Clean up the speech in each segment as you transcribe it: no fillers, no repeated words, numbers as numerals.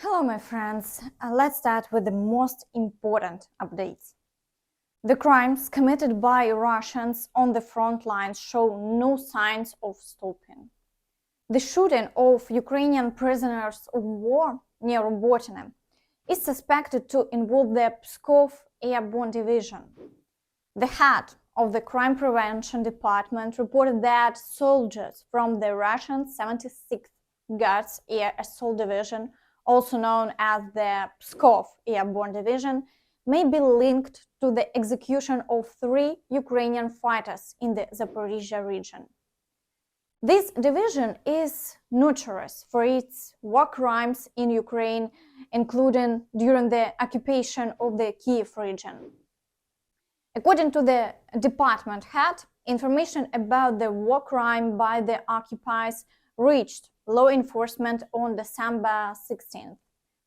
Hello my friends, let's start with the most important updates. The crimes committed by Russians on the front lines show no signs of stopping. The shooting of Ukrainian prisoners of war near Robotyne is suspected to involve the Pskov Airborne Division. The head of the Crime Prevention Department reported that soldiers from the Russian 76th Guards Air Assault Division, also known as the Pskov Airborne Division, may be linked to the execution of 3 Ukrainian fighters in the Zaporizhzhia region. This division is notorious for its war crimes in Ukraine, including during the occupation of the Kiev region. According to the department head, information about the war crime by the occupiers reached law enforcement on December 16th,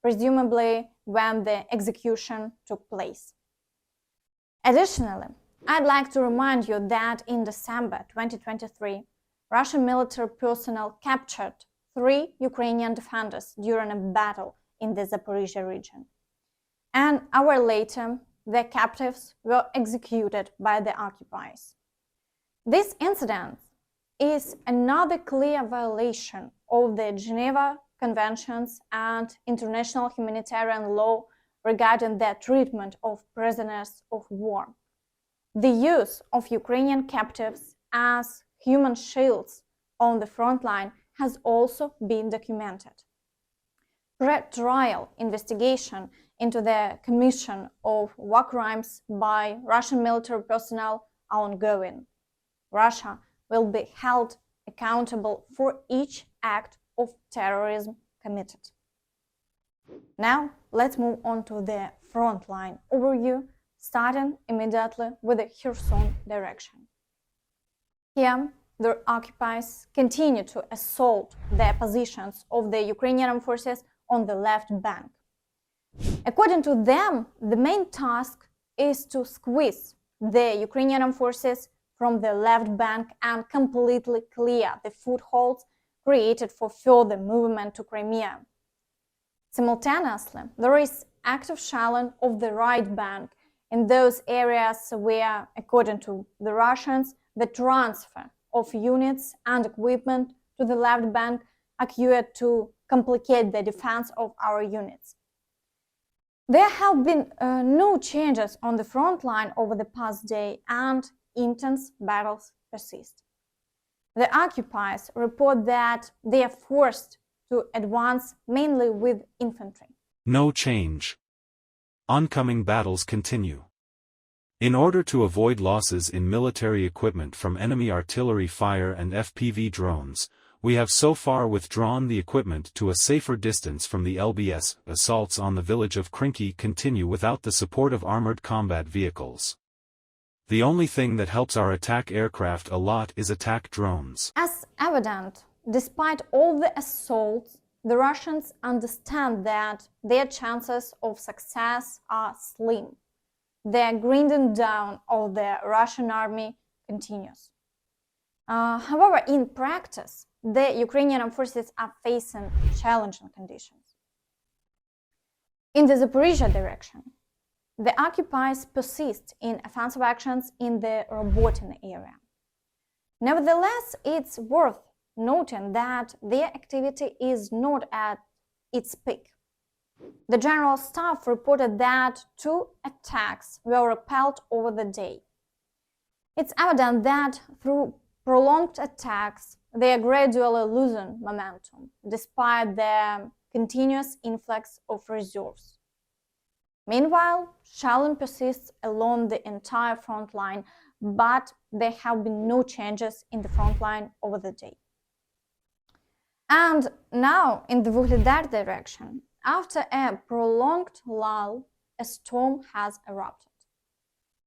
presumably when the execution took place. Additionally, I'd like to remind you that in December 2023, Russian military personnel captured 3 Ukrainian defenders during a battle in the Zaporizhzhia region. An hour later, the captives were executed by the occupiers. This incident is another clear violation of the Geneva Conventions and international humanitarian law regarding the treatment of prisoners of war. The use of Ukrainian captives as human shields on the front line has also been documented. Pre-trial investigation into the commission of war crimes by Russian military personnel are ongoing. Russia will be held accountable for each act of terrorism committed. Now, let's move on to the frontline overview, starting immediately with the Kherson direction. Here, the occupiers continue to assault the positions of the Ukrainian forces on the left bank. According to them, the main task is to squeeze the Ukrainian forces from the left bank and completely clear the footholds created for further movement to Crimea. Simultaneously, there is active shelling of the right bank in those areas where, according to the Russians, the transfer of units and equipment to the left bank occurred to complicate the defense of our units. There have been no changes on the front line over the past day, and intense battles persist. The occupiers report that they are forced to advance mainly with infantry. No change. Oncoming battles continue. In order to avoid losses in military equipment from enemy artillery fire and FPV drones, we have so far withdrawn the equipment to a safer distance from the LBS. Assaults on the village of Krinky continue without the support of armored combat vehicles. The only thing that helps our attack aircraft a lot is attack drones. As evident, despite all the assaults, the Russians understand that their chances of success are slim. The grinding down of the Russian army continues. However, in practice, the Ukrainian forces are facing challenging conditions. In the Zaporizhzhia direction, the occupiers persist in offensive actions in the Robotyne area. Nevertheless, it's worth noting that their activity is not at its peak. The General Staff reported that 2 attacks were repelled over the day. It's evident that through prolonged attacks, they are gradually losing momentum, despite the continuous influx of reserves. Meanwhile, shelling persists along the entire front line, but there have been no changes in the front line over the day. And now, in the Vuhledar direction, after a prolonged lull, a storm has erupted.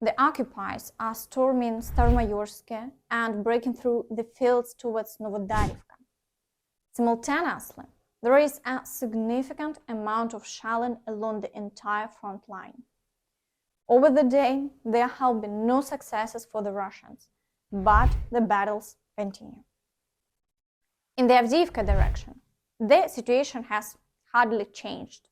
The occupiers are storming Staromaiorske and breaking through the fields towards Novodarivka. Simultaneously, there is a significant amount of shelling along the entire front line. Over the day, there have been no successes for the Russians, but the battles continue. In the Avdiivka direction, the situation has, hardly changed.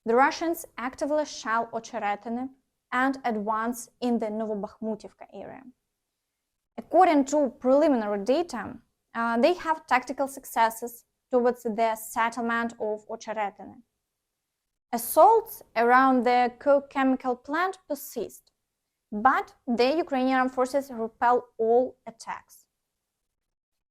The Russians actively shell Ocheretyne and advance in the Novobakhmutivka area. According to preliminary data, they have tactical successes towards the settlement of Ocheretyne. Assaults around the chemical plant persist, but the Ukrainian forces repel all attacks.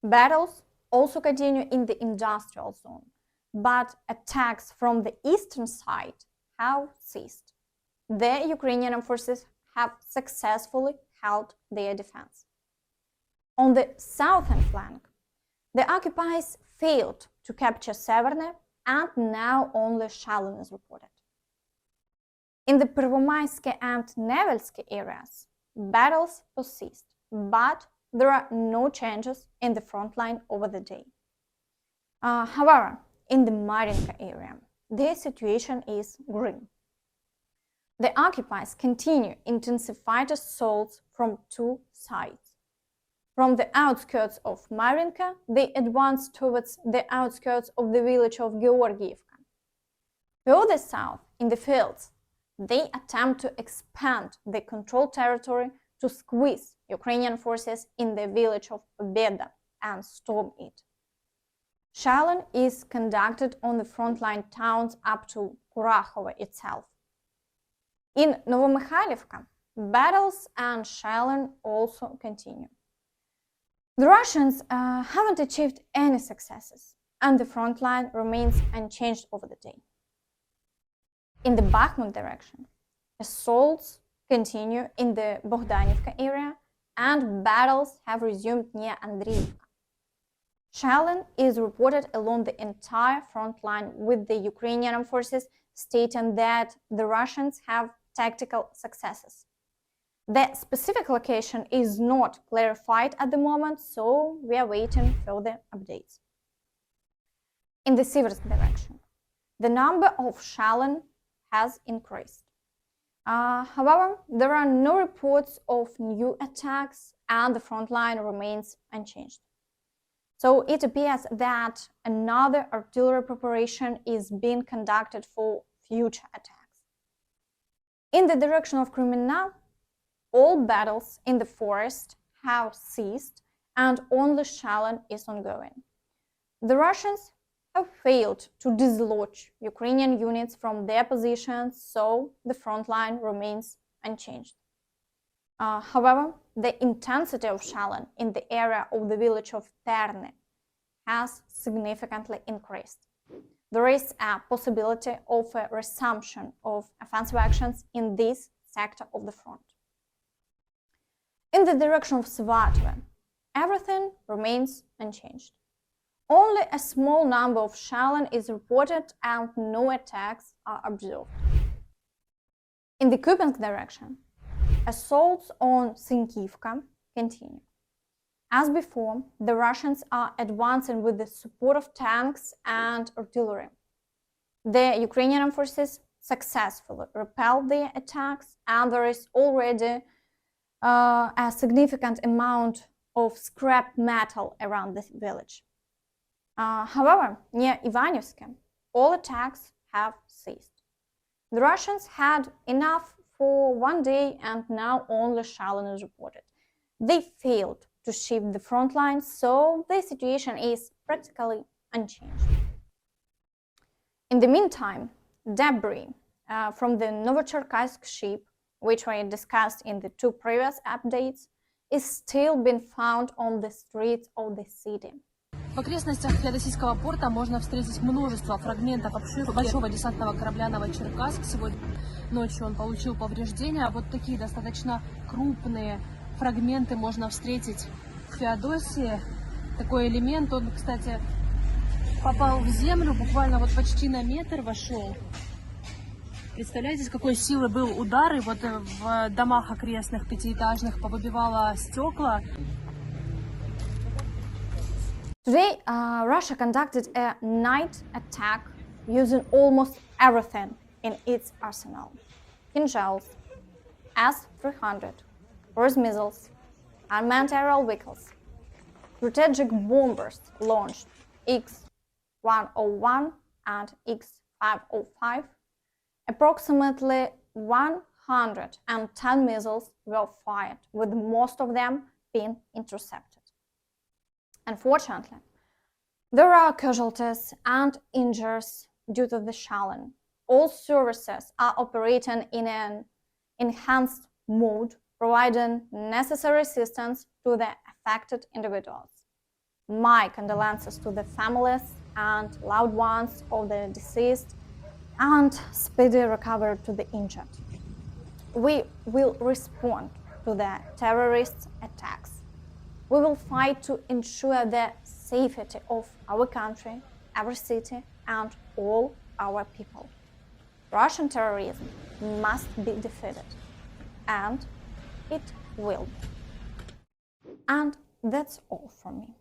Battles also continue in the industrial zone, but attacks from the eastern side have ceased. The Ukrainian forces have successfully held their defense. On the southern flank, the occupiers failed to capture Severne, and now only Shalin is reported. In the Prvomaiske and Nevelske areas, battles persist, but there are no changes in the front line over the day. However, in the Marinka area, the situation is grim. The occupiers continue intensified assaults from two sides. From the outskirts of Marinka, they advance towards the outskirts of the village of Georgievka. Further south, in the fields, they attempt to expand the controlled territory to squeeze Ukrainian forces in the village of Vuhledar and storm it. Shelling is conducted on the frontline towns up to Kurakhove itself. In Novomikhailivka, battles and shelling also continue. The Russians haven't achieved any successes, and the front line remains unchanged over the day. In the Bakhmut direction, assaults continue in the Bogdanivka area, and battles have resumed near Avdiivka. Shelling is reported along the entire front line, with the Ukrainian forces stating that the Russians have tactical successes. The specific location is not clarified at the moment, so we are waiting further updates. In the Siversk direction, the number of shelling has increased. However, there are no reports of new attacks, and the front line remains unchanged. So it appears that another artillery preparation is being conducted for future attacks. In the direction of Kremenna, all battles in the forest have ceased, and only shelling is ongoing. The Russians have failed to dislodge Ukrainian units from their positions, so the front line remains unchanged. However, the intensity of shelling in the area of the village of Terne has significantly increased. There is a possibility of a resumption of offensive actions in this sector of the front. In the direction of Svatove, everything remains unchanged. Only a small number of shelling is reported and no attacks are observed. In the Kupiansk direction, assaults on Sinkivka continue. As before, the Russians are advancing with the support of tanks and artillery. The Ukrainian forces successfully repelled their attacks, and there is already a significant amount of scrap metal around this village. However, near Ivanivske, all attacks have ceased. The Russians had enough for one day, and now only shelling is reported. They failed to shift the front line, so the situation is practically unchanged. In the meantime, debris from the Novocherkassk ship, which we discussed in the two previous updates, is still being found on the streets of the city. В окрестностях феодосийского порта можно встретить множество фрагментов обшивки большого десантного корабля «Новочеркасск». Сегодня ночью он получил повреждения. Вот такие достаточно крупные фрагменты можно встретить в Феодосии. Такой элемент, он, кстати, попал в землю, буквально вот почти на метр вошел. Представляете, с какой силы был удар, и вот в домах окрестных пятиэтажных повыбивало стекла. Today, Russia conducted a night attack using almost everything in its arsenal. Kindzhals, S-300, cruise missiles, unmanned aerial vehicles, strategic bombers launched X-101 and X-101. 5:05, approximately 110 missiles were fired, with most of them being intercepted. Unfortunately, there are casualties and injuries due to the shelling. All services are operating in an enhanced mode, providing necessary assistance to the affected individuals. My condolences to the families and loved ones of the deceased, and speedy recovery to the injured. We will respond to the terrorist attacks. We will fight to ensure the safety of our country, our city, and all our people. Russian terrorism must be defeated, and it will be. And that's all from me.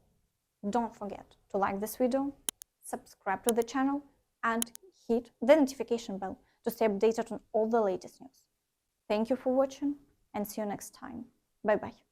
Don't forget to like this video, subscribe to the channel, and hit the notification bell to stay updated on all the latest news. Thank you for watching, and see you next time. Bye-bye.